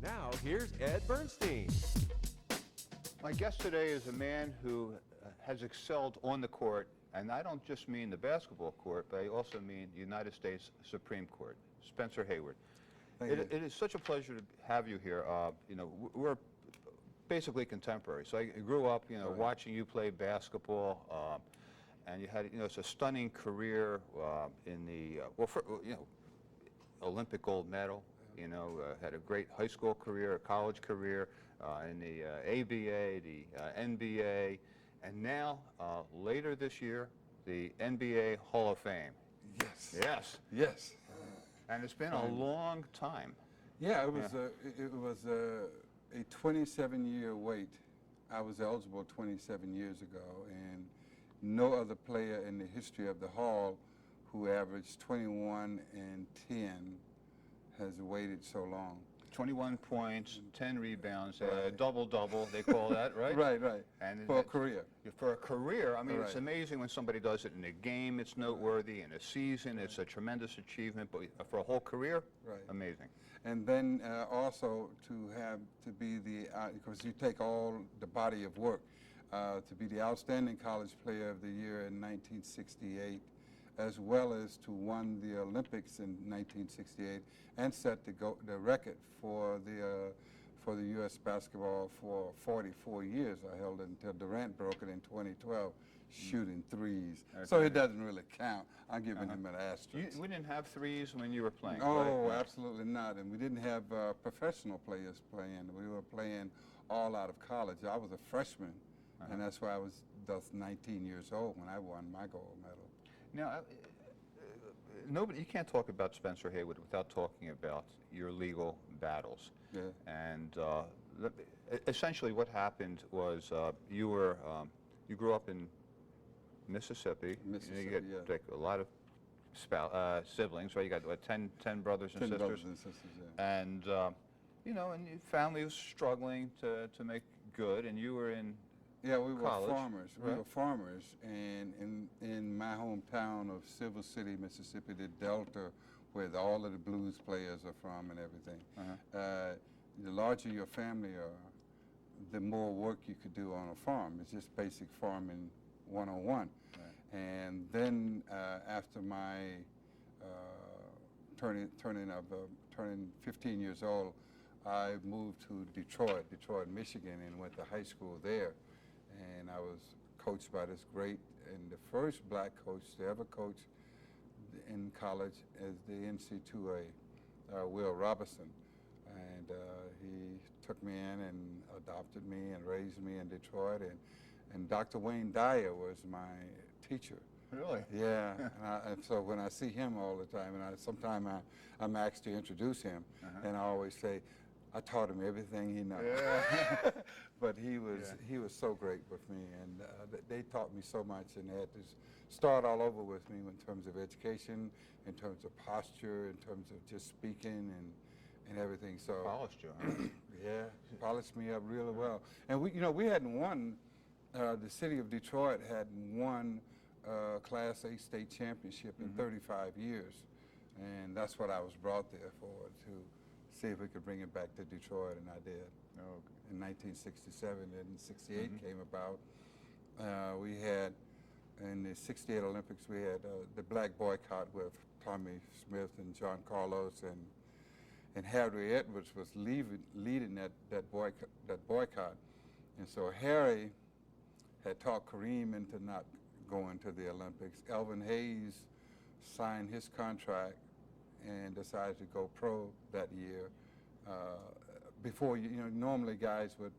Now, here's Ed Bernstein. My guest today is a man who has excelled on the court, and I don't just mean the basketball court, but I also mean the United States Supreme Court, Spencer Haywood. It is such a pleasure to have you here. You know, we're basically contemporary. So I grew up, you know, watching you play basketball, and you had, you know, it's a stunning career in the, you know, Olympic gold medal. You know, had a great high school career, a college career, in the ABA, the NBA, and now, later this year, the NBA Hall of Fame. Yes. Yes. Yes. And it's been a long time. Yeah, it was a 27-year wait. I was eligible 27 years ago, and no other player in the history of the Hall who averaged 21 and 10 has waited so long. 21 points, 10 rebounds, double-double, they call that, right? Right. And for a career. For a career, I mean, Right. It's amazing when somebody does it in a game, it's noteworthy, in a season, it's a tremendous achievement, but for a whole career, amazing. And then also to be the, because you take all the body of work, to be the outstanding college player of the year in 1968, as well as to won the Olympics in 1968 and set the record for the U.S. basketball for 44 years. I held it until Durant broke it in 2012, shooting threes. Okay. So it doesn't really count. I'm giving him an asterisk. We didn't have threes when you were playing. Oh, right? Absolutely not. And we didn't have professional players playing. We were playing all out of college. I was a freshman, and that's why I was just 19 years old when I won my gold medal. Now, you can't talk about Spencer Haywood without talking about your legal battles. Yeah. And essentially what happened was you grew up in Mississippi. Mississippi, you got like a lot of siblings, right? You got, what, 10 brothers and 10 sisters? brothers and sisters, yeah. And, you know, and your family was struggling to make good, and you were in Yeah, we were college, farmers. right? We were farmers, and in my hometown of Silver City, Mississippi, the Delta, where all of the blues players are from and everything. The larger your family are, the more work you could do on a farm. It's just basic farming 101. Right. And then after my turning 15 years old, I moved to Detroit, Michigan, and went to high school there. And I was coached by this great, and the first black coach to ever coach in college as the NC2A, Will Robertson. And he took me in and adopted me and raised me in Detroit. And Dr. Wayne Dyer was my teacher. Really? Yeah. And so when I see him all the time, and sometimes I'm asked to introduce him, and I always say, I taught him everything he knows. Yeah. But he was so great with me, and they taught me so much, and they had to start all over with me in terms of education, in terms of posture, in terms of just speaking and everything. So polished you, huh? Yeah, polished me up really well. And we hadn't won. The city of Detroit hadn't won Class A state championship in 35 years, and that's what I was brought there for, to see if we could bring it back to Detroit, and I did. Oh, okay. In 1967, and 68 came about. We had, in the 68 Olympics, we had the black boycott with Tommy Smith and John Carlos, and Harry Edwards was leading that boycott. And so Harry had talked Kareem into not going to the Olympics. Elvin Hayes signed his contract and decided to go pro that year. Before, normally guys would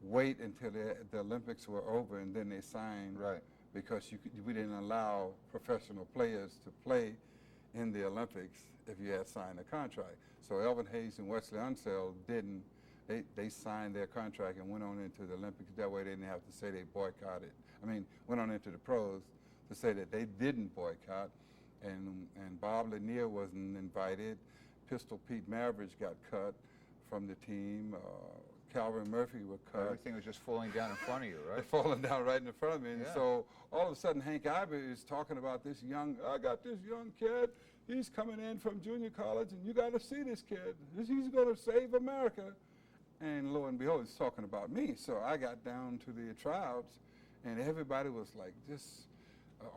wait until the Olympics were over and then they signed, right? Because we didn't allow professional players to play in the Olympics if you had signed a contract. So Elvin Hayes and Wesley Unseld didn't. They signed their contract and went on into the Olympics. That way they didn't have to say they boycotted. Went on into the pros to say that they didn't boycott. And Bob Lanier wasn't invited. Pistol Pete Maravich got cut from the team. Calvin Murphy was cut. Everything was just falling down in front of you, right? Falling down right in front of me. And so all of a sudden Hank Iber is talking about I got this young kid he's coming in from junior college, and you got to see this kid. He's going to save America. And lo and behold, he's talking about me. So I got down to the tryouts, and everybody was like just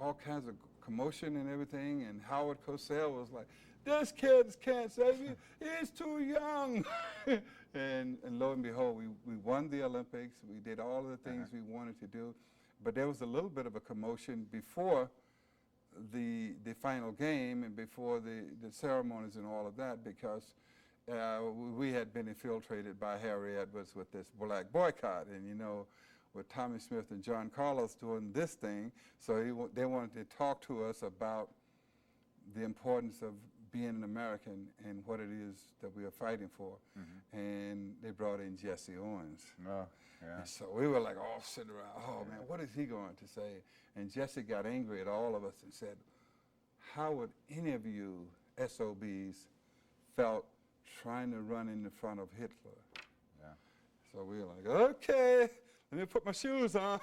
all kinds of commotion and everything. And Howard Cosell was like, this kid can't save you. He's too young. and lo and behold, we won the Olympics. We did all of the things we wanted to do. But there was a little bit of a commotion before the final game and before the ceremonies and all of that, because we had been infiltrated by Harry Edwards with this black boycott, and you know, with Tommy Smith and John Carlos doing this thing, so they wanted to talk to us about the importance of being an American and what it is that we are fighting for. And they brought in Jesse Owens. Oh, yeah. And so we were like all sitting around, oh man, what is he going to say? And Jesse got angry at all of us and said, how would any of you SOBs felt trying to run in the front of Hitler? Yeah. So we were like, okay, let me put my shoes on.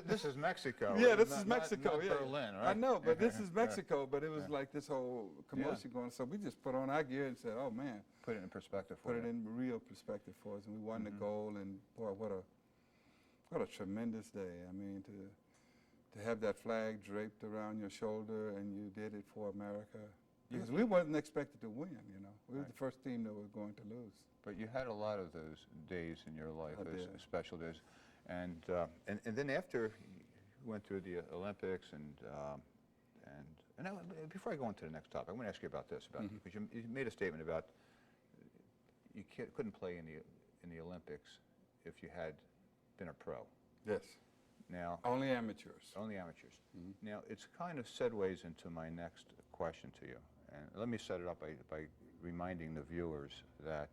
This is Mexico. Yeah, right? this is Mexico. Not Yeah, Berlin, right? I know, but this is Mexico. But it was like this whole commotion going. So we just put on our gear and said, "Oh man, Put it in perspective for put it you. in real perspective for us." And we won the gold. And boy, what a tremendous day! I mean, to have that flag draped around your shoulder, and you did it for America. Because we wasn't expected to win. You know, we were the first team that was going to lose. But you had a lot of those days in your life, I those did. special days. And then after you went through the Olympics and before I go on to the next topic, I want to ask you about this, because you made a statement about you couldn't play in the Olympics if you had been a pro. Yes. Now Only amateurs. only amateurs. Now it's kind of segues into my next question to you, and let me set it up by reminding the viewers that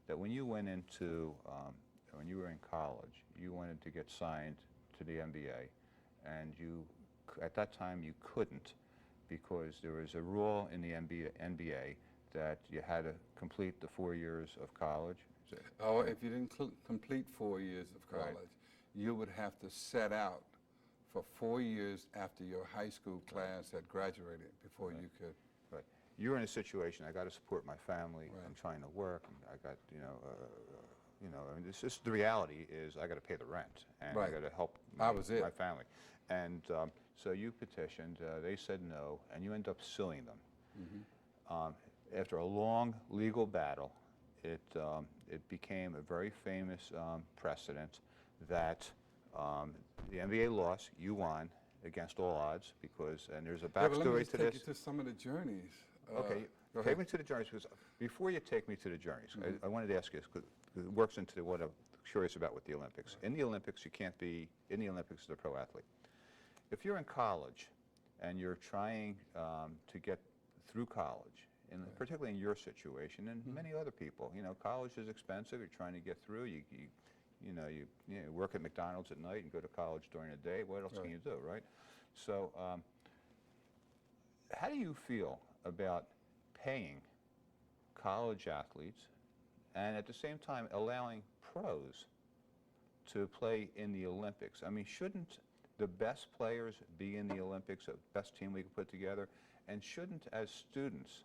that when you went into when you were in college, you wanted to get signed to the NBA, and at that time you couldn't, because there was a rule in the NBA that you had to complete the 4 years of college. Oh, if you didn't complete 4 years of college, you would have to set out for 4 years after your high school class had graduated before you could. Right. You're in a situation, I got to support my family, Right. I'm trying to work, and I got, I mean, the reality is I got to pay the rent, and I Right. got to help That was it. my family. And so you petitioned, they said no, and you end up suing them. After a long legal battle, it became a very famous precedent that the NBA lost, you won against all odds, because, and there's a Yeah, but let me backstory just to take this. you to some of the journeys. Okay, Go take ahead. me to the journeys, because before you take me to the journeys, I wanted to ask you this, because it works into what I'm curious about with the Olympics. In the Olympics, you can't be in the Olympics as a pro athlete. If you're in college and you're trying to get through college, and particularly in your situation and many other people, college is expensive. You're trying to get through. You work at McDonald's at night and go to college during the day. What else can you do, right? So, how do you feel about paying college athletes and at the same time allowing pros to play in the Olympics? I mean, shouldn't the best players be in the Olympics, the best team we can put together? And shouldn't, as students,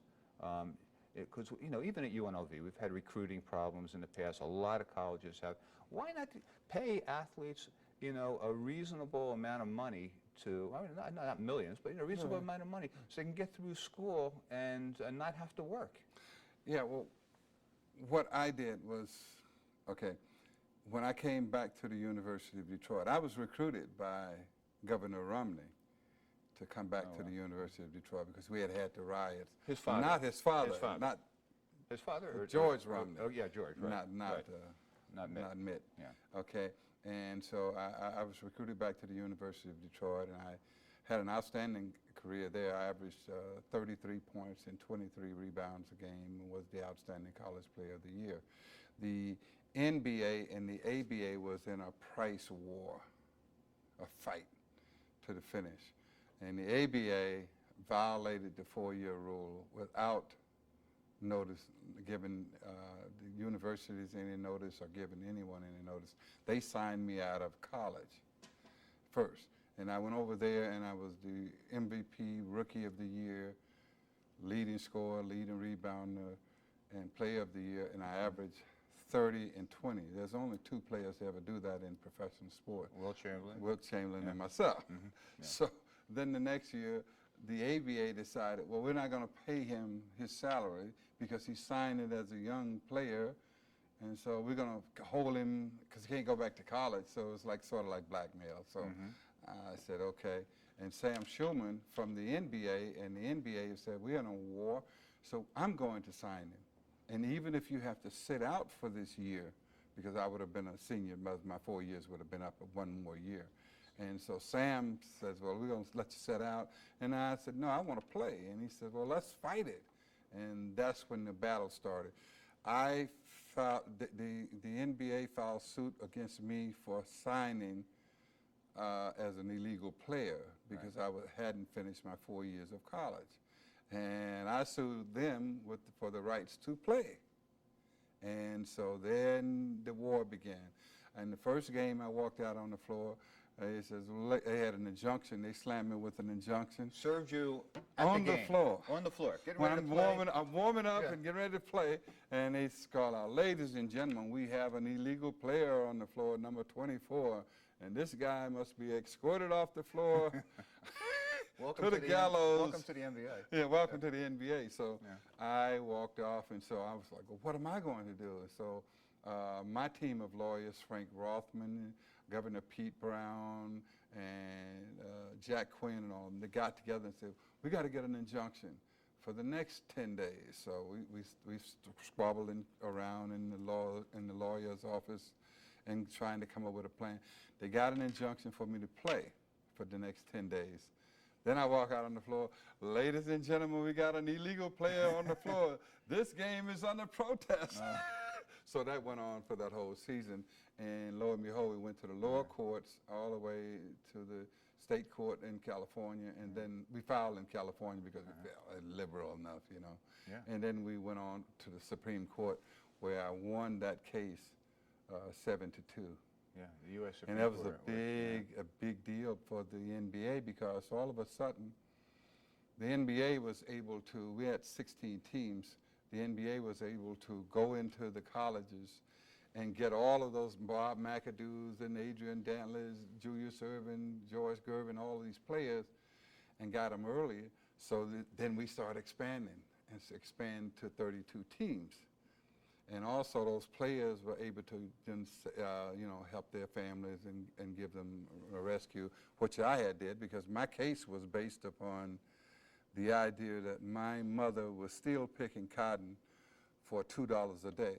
because even at UNLV, we've had recruiting problems in the past. A lot of colleges have. Why not pay athletes, a reasonable amount of money to, I mean, not millions, but a reasonable amount of money, so they can get through school and not have to work? Yeah, well, what I did was, okay, when I came back to the University of Detroit, I was recruited by Governor Romney to come back to the University of Detroit because we had the riots. His father. Not his father. His father. Not His father? Or George Romney. Oh, yeah, George, right. Not Mitt. Not Mitt. Yeah. Okay, and so I was recruited back to the University of Detroit, and I had an outstanding career there. I averaged 33 points and 23 rebounds a game, and was the outstanding college player of the year. The NBA and the ABA was in a price war, a fight to the finish. And the ABA violated the 4-year rule without notice, giving the universities any notice or giving anyone any notice. They signed me out of college first. And I went over there and I was the MVP Rookie of the Year, leading scorer, leading rebounder, and player of the year, and I averaged 30 and 20. There's only 2 players that ever do that in professional sport. Wilt Chamberlain. Wilt Chamberlain and myself. Yeah. So then the next year, the ABA decided, well, we're not going to pay him his salary because he signed it as a young player, and so we're going to hold him because he can't go back to college. So it's like sort of like blackmail. So I said, okay. And Sam Schulman from the NBA, and the NBA said, we're in a war, so I'm going to sign him. And even if you have to sit out for this year, because I would have been a senior, my 4 years would have been up 1 more year. And so Sam says, well, we're going to let you sit out. And I said, no, I want to play. And he said, well, let's fight it. And that's when the battle started. I filed, the NBA filed suit against me for signing as an illegal player because I hadn't finished my 4 years of college. And I sued them for the rights to play. And so then the war began. And the first game I walked out on the floor, it says, they had an injunction. They slammed me with an injunction. Served you at on the the game. floor. On the floor. Getting When ready to play. I'm warming up and getting ready to play, and they call out, ladies and gentlemen, we have an illegal player on the floor, number 24, and this guy must be escorted off the floor Welcome to the gallows. Welcome to the NBA. Yeah, welcome to the NBA. So I walked off, and so I was like, well, what am I going to do? So my team of lawyers, Frank Rothman, Governor Pete Brown, and Jack Quinn and all of them, they got together and said, we got to get an injunction for the next 10 days. So we squabbled around in the lawyer's office and trying to come up with a plan. They got an injunction for me to play for the next 10 days. Then I walk out on the floor, ladies and gentlemen, we got an illegal player on the floor. This game is under protest. So that went on for that whole season. And lo and behold, we went to the lower courts all the way to the state court in California. And then we filed in California because we felt liberal enough, you know. Yeah. And then we went on to the Supreme Court where I won that case 7-2. Yeah, the U.S. Supreme And that was Court. a big deal for the NBA because all of a sudden, the NBA was able to, we had 16 teams, the NBA was able to go into the colleges and get all of those Bob McAdoo's and Adrian Dantler's, Julius Erving, George Gervin, all of these players, and got them early. So then we started expanding and expand to 32 teams. And also those players were able to then, help their families and give them a rescue, which I had did because my case was based upon the idea that my mother was still picking cotton for $2 a day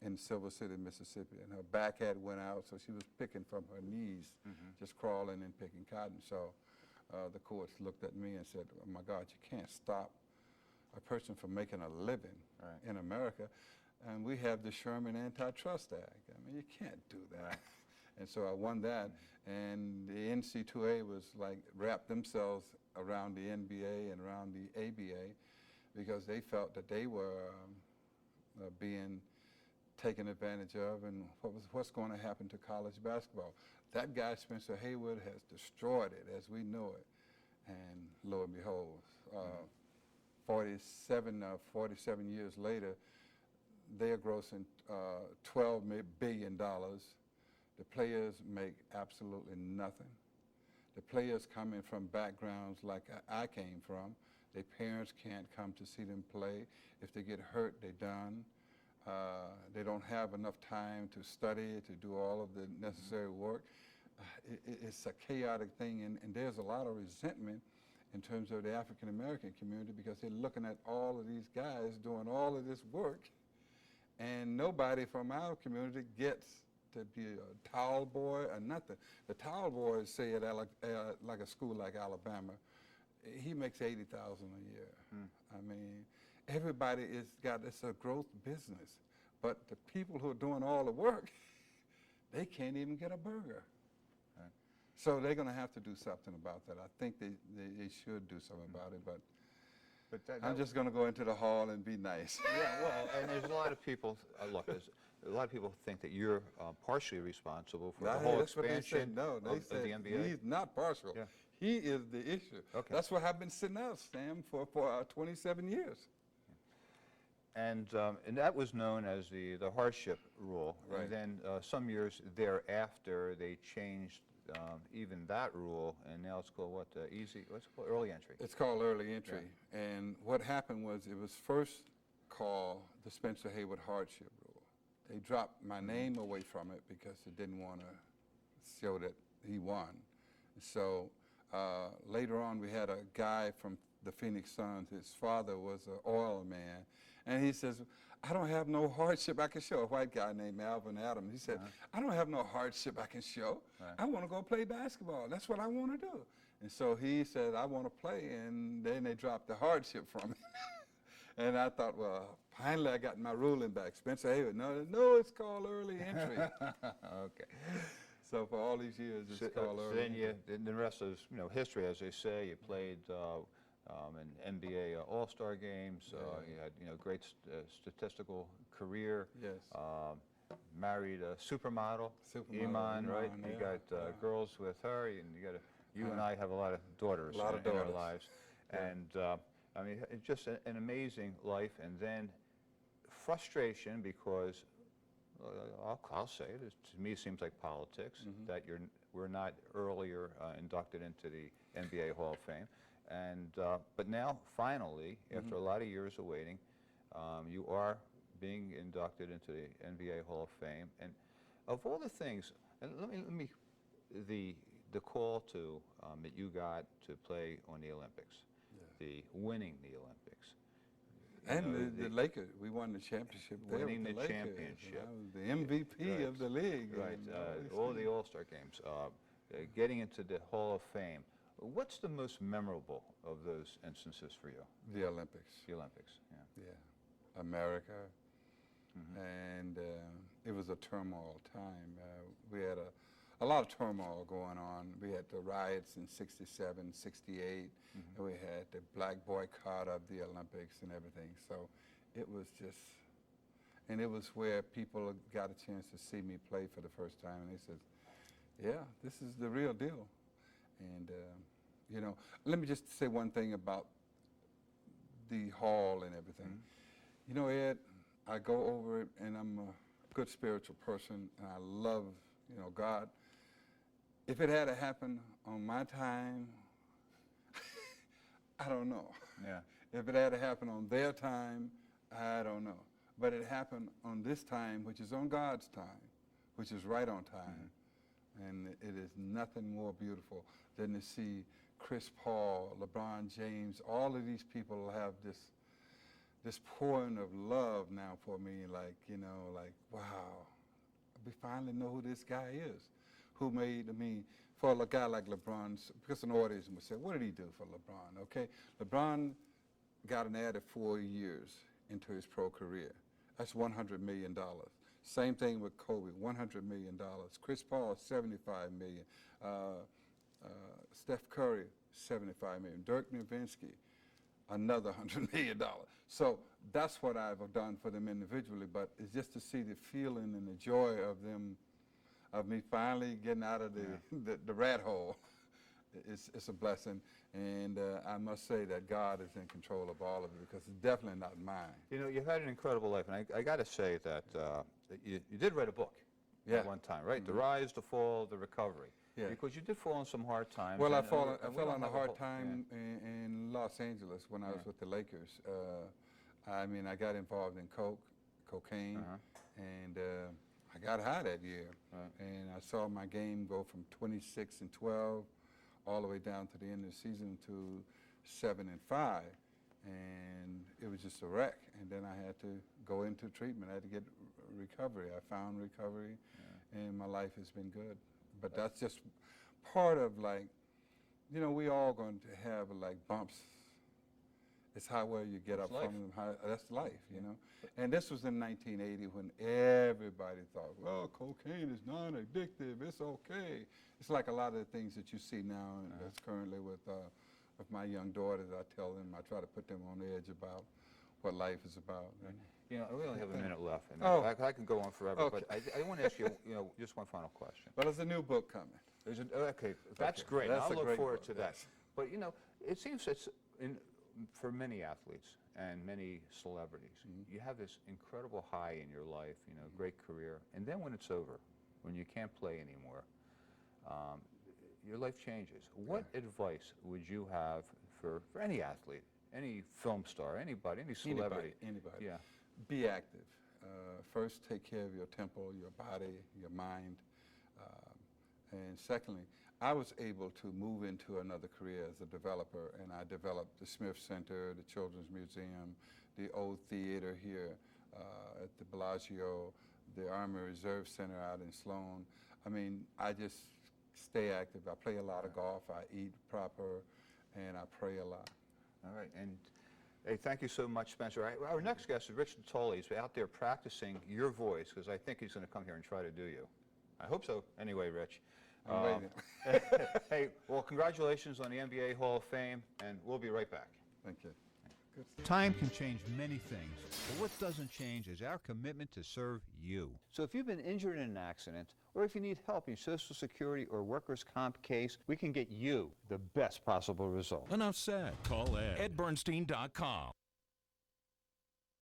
in Silver City, Mississippi, and her back had went out, so she was picking from her knees, just crawling and picking cotton. So the courts looked at me and said, oh my God, you can't stop a person from making a living in America. And we have the Sherman Antitrust Act. I mean, you can't do that. And so I won that, and the NC2A was like, wrapped themselves around the NBA and around the ABA because they felt that they were being taken advantage of, and what's going to happen to college basketball. That guy, Spencer Haywood, has destroyed it as we know it. And lo and behold, 47 years later, they are grossing $12 billion. The players make absolutely nothing. The players coming from backgrounds like I came from, their parents can't come to see them play. If they get hurt, they're done. They don't have enough time to study, to do all of the necessary work. It's a chaotic thing, and there's a lot of resentment in terms of the African-American community because they're looking at all of these guys doing all of this work, and nobody from our community gets to be a towel boy or nothing. The towel boys say at like a school like Alabama, he makes $80,000 a year. I mean, everybody it's a growth business, but the people who are doing all the work, they can't even get a burger. So they're going to have to do something about that. I think they should do something about it, but I'm just going to go into the hall and be nice. Yeah, well, and there's a lot of people, look, a lot of people think that you're partially responsible for the whole expansion No, they of said the NBA. he's not partial. Yeah. He is the issue. Okay. That's what I've been sitting out, Sam, for 27 years. And that was known as the hardship rule. Right. And then some years thereafter, they changed even that rule, and now it's called what? What's it called? Early entry. It's called early entry. And what happened was it was first called the Spencer Haywood hardship rule. They dropped my name away from it because they didn't want to show that he won. So later on, we had a guy from the Phoenix Suns. His father was an oil man. And he says, I don't have no hardship I can show. A white guy named Alvin Adams. He said, I don't have no hardship I can show. Right. I want to go play basketball. That's what I want to do. And so he said, I want to play. And then they dropped the hardship from it. And I thought, well, finally I got my ruling back. Spencer Haywood, no, it's called early entry. Okay. So for all these years, it's called early entry. Then the rest is history, as they say. You played in NBA All-Star games. You had great statistical career. Yes. Married a supermodel, Iman, right? You got girls with her, and you and I have a lot of daughters in our lives. Yeah. And I mean, it's just an amazing life. And then frustration because I'll say it, to me it seems like politics, that we're not earlier inducted into the NBA Hall of Fame. And but now, finally, after a lot of years of waiting, you are being inducted into the NBA Hall of Fame. And of all the things, and let me the call to that you got to play on the Olympics, the winning the Olympics. And the Lakers, we won the championship there. Winning the Lakers. championship. The MVP of the league. Right, all the All-Star games, getting into the Hall of Fame. What's the most memorable of those instances for you? The Olympics. The Olympics, yeah. Yeah, America. And it was a turmoil time. We had a lot of turmoil going on. We had the riots in '67, '68, and we had the black boycott of the Olympics and everything. So it was just, and it was where people got a chance to see me play for the first time, and they said, yeah, this is the real deal. And, let me just say one thing about the hall and everything. Ed, I go over it, and I'm a good spiritual person, and I love, God. If it had to happen on my time, I don't know. Yeah. If it had to happen on their time, I don't know. But it happened on this time, which is on God's time, which is right on time. And it is nothing more beautiful than to see Chris Paul, LeBron James, all of these people have this pouring of love now for me, like, wow, we finally know who this guy is, who made, for a guy like LeBron, because an audience would say, what did he do for LeBron, okay? LeBron got an added 4 years into his pro career. That's $100 million. Same thing with Kobe, $100 million. Chris Paul, $75 million. Steph Curry, $75 million. Dirk Nowitzki, another $100 million. So that's what I've done for them individually, but it's just to see the feeling and the joy of them, of me finally getting out of the rat hole. It's a blessing, and I must say that God is in control of all of it, because it's definitely not mine. You've had an incredible life, and I got to say that you did write a book at one time, right? The Rise, the Fall, the Recovery. Yeah. Because you did fall on some hard times. Well, I fell on a hard time in Los Angeles when I was with the Lakers. I got involved in cocaine, and I got high that year. Right. And I saw my game go from 26 and 12 all the way down to the end of the season to 7 and 5. And it was just a wreck. And then I had to go into treatment. I had to get recovery. I found recovery, and my life has been good. But that's just part of, we all going to have bumps. It's how well you get up from them. That's life, And this was in 1980 when everybody thought, well, cocaine is non-addictive, it's okay. It's like a lot of the things that you see now, and that's currently with my young daughters. I tell them, I try to put them on the edge about what life is about. You know, we only have a minute left, and Oh. I can go on forever, Okay. but I want to ask you, just one final question. Well, there's a new book coming. Okay, that's Okay, great. that's I'll a look great forward book, to that. yes. But, it seems for many athletes and many celebrities, you have this incredible high in your life, great career, and then when it's over, when you can't play anymore, your life changes. What advice would you have for any athlete, any film star, anybody, any celebrity? Anybody. Yeah. Be active. First, take care of your temple, your body, your mind. And secondly, I was able to move into another career as a developer, and I developed the Smith Center, the Children's Museum, the old theater here at the Bellagio, the Army Reserve Center out in Sloan. I mean, I just stay active. I play a lot of golf, I eat proper, and I pray a lot. All right, and hey, thank you so much, Spencer. Our next guest is Rich Natoli. He's out there practicing your voice, because I think he's going to come here and try to do you. I hope so. Anyway, Rich. I'm waiting. Hey, well, congratulations on the NBA Hall of Fame, and we'll be right back. Thank you. Time can change many things, but what doesn't change is our commitment to serve you. So if you've been injured in an accident, or if you need help in your Social Security or workers' comp case, we can get you the best possible result. Enough said. Call Ed. EdBernstein.com.